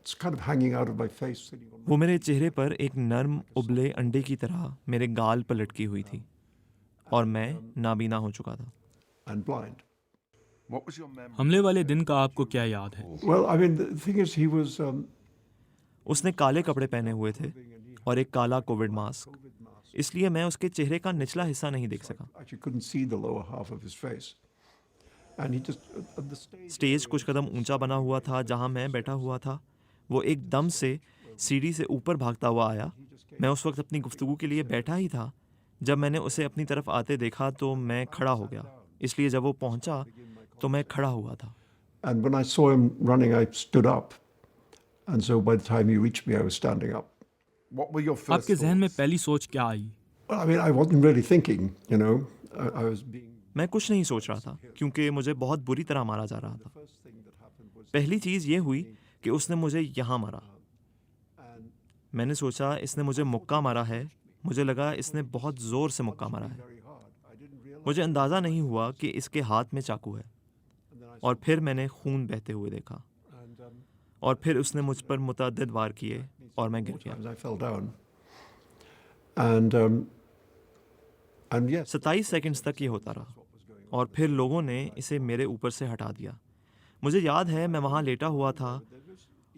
It's kind of hanging out of my face, sitting on वो my मेरे cheek, चेहरे पर like एक नर्म a उबले soft अंडे की तरह मेरे गाल पर लटकी हुई थी और and मैं नाबीना हो चुका था। and blind. What was your memory हमले of वाले him दिन का आपको क्या during the याद है? call? Well, I mean, the thing is, he was उसने काले कपड़े पहने हुए थे और एक काला कोविड मास्क, COVID mask. इसलिए मैं उसके चेहरे का निचला हिस्सा नहीं देख सका। Actually, couldn't see the lower half of his face, and he just at the stage. Stage कुछ कदम ऊंचा बना हुआ था जहां मैं बैठा हुआ था। वो एकदम से सीढ़ी से ऊपर भागता हुआ आया। मैं उस वक्त अपनी गुफ्तगू के लिए बैठा ही था। जब मैंने उसे अपनी तरफ आते देखा तो मैं खड़ा हो गया, इसलिए जब वो पहुंचा तो मैं खड़ा हुआ था। And when I saw him running, I stood up, and so by the time he reached me, I was standing up. What were your first आपके जहन में thoughts? पहली सोच क्या आई? Well, I mean, I wasn't really thinking, you know. I was being. मैं कुछ नहीं सोच रहा था क्योंकि मुझे बहुत बुरी तरह मारा जा रहा था। First thing that happened was, पहली चीज़ ये हुई कि उसने मुझे यहाँ मारा। and मैंने सोचा इसने मुझे मुक्का मारा है। मुझे लगा इसने बहुत ज़ोर से मुक्का मारा है। very hard. I didn't realize. मुझे अंदाज़ा नहीं हुआ कि इसके हाथ में चाकू है। And then I और फिर मैंने खून बहते हुए देखा and और फिर उसने मुझ पर मुतअद्दिद वार किए और मैं गिर गया। times I fell down. And yes, 27 seconds तक ये होता रहा और फिर लोगों ने इसे मेरे ऊपर से हटा दिया। मुझे याद है मैं वहाँ लेटा हुआ था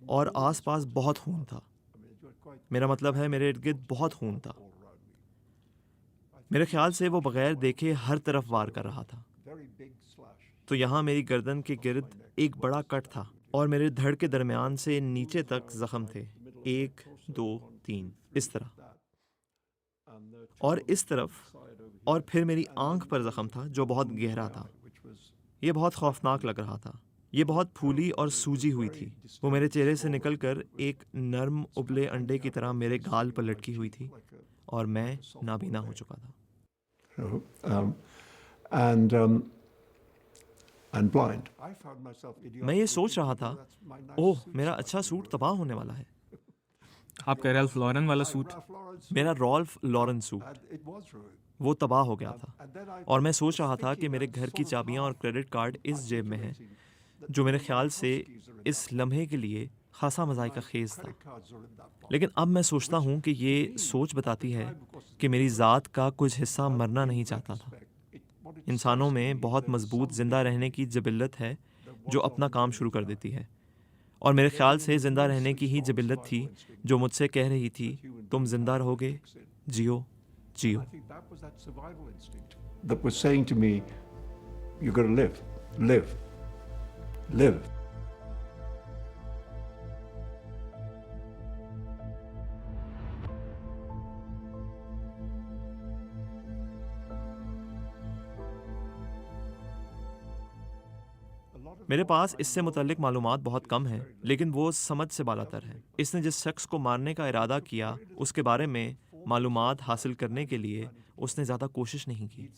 और आसपास बहुत खून था। मेरा मतलब है मेरे इर्द गिर्द बहुत खून था। मेरे ख्याल से वो बगैर देखे हर तरफ वार कर रहा था। very big slash. तो यहाँ मेरी गर्दन के गिर्द एक बड़ा कट था और मेरे धड़ के दरमियान से नीचे तक जख्म थे, 1 2 3 इस तरह And the और इस तरफ, side over और फिर मेरी आंख पर जख्म था जो बहुत गहरा था। here, which was ये बहुत खौफनाक लग रहा था। ये बहुत फूली और सूजी हुई थी। वो मेरे चेहरे से निकलकर एक नर्म उबले अंडे की तरह मेरे गाल पर लटकी हुई थी और मैं नाबीना हो चुका था। you know, and and blind. I found myself idiotic. मैं ये सोच रहा था, That's my nice oh suit मेरा stuff अच्छा to सूट wear. तबाह होने वाला है। आपका रैल्फ लॉरेन वाला सूट? Ralph Lauren suit, मेरा Ralph Lauren suit, and it was ruined. वो तबाह हो गया था। And then I और मैं was सोच रहा था कि thinking मेरे that घर की sort of चाबियां और half क्रेडिट कार्ड इस जेब में हैं, that जो मेरे the ख्याल से Huskies are in इस लम्हे के लिए खासा मज़ाक़ खेज़ था। credit cards are in that box. लेकिन अब मैं सोचता हूँ कि ये सोच बताती है कि मेरी ज़ात का कुछ हिस्सा मरना नहीं चाहता था। इंसानों में बहुत मजबूत ज़िंदा रहने की जबिल्लत है जो अपना काम शुरू कर देती है, और मेरे ख्याल से ज़िंदा रहने की ही जबिल्लत थी जो मुझसे कह रही थी, तुम ज़िंदा रहोगे, Jio Jio. I think that was that survival instinct that was saying to me, "You got to live, live, live." मेरे पास इससे मुतल्लिक मालूमात बहुत कम हैं, लेकिन वो समझ से बालातर है। इसने जिस शख्स को मारने का इरादा किया उसके बारे में मालूमात हासिल करने के लिए उसने ज़्यादा कोशिश नहीं की।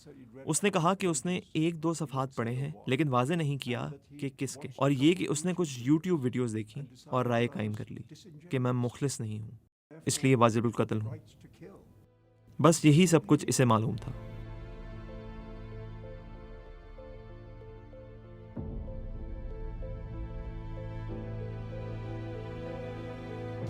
उसने कहा कि उसने 1-2 सफ़हात पढ़े हैं, लेकिन वाज़े नहीं किया कि किसके, और ये कि उसने कुछ यूट्यूब वीडियोज़ देखी और राय कायम कर ली कि मैं मुखलिस नहीं हूँ, इसलिए वाजिबुल कत्ल हूँ। Rights to kill. बस यही सब कुछ इसे मालूम था।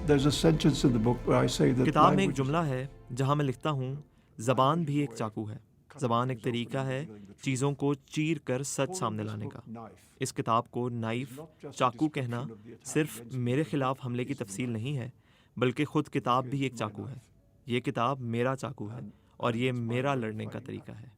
There's a sentence in the book where I say that किताब में एक language is जुमला है जहाँ मैं लिखता हूँ, ज़बान भी एक चाकू है। ज़बान एक तरीका है चीज़ों को चीर कर सच सामने लाने का। knife. इस किताब को नाइफ, चाकू कहना सिर्फ मेरे खिलाफ हमले की तफसील नहीं है, बल्कि खुद किताब भी एक चाकू है। ये किताब मेरा चाकू है और ये मेरा लड़ने का तरीका है।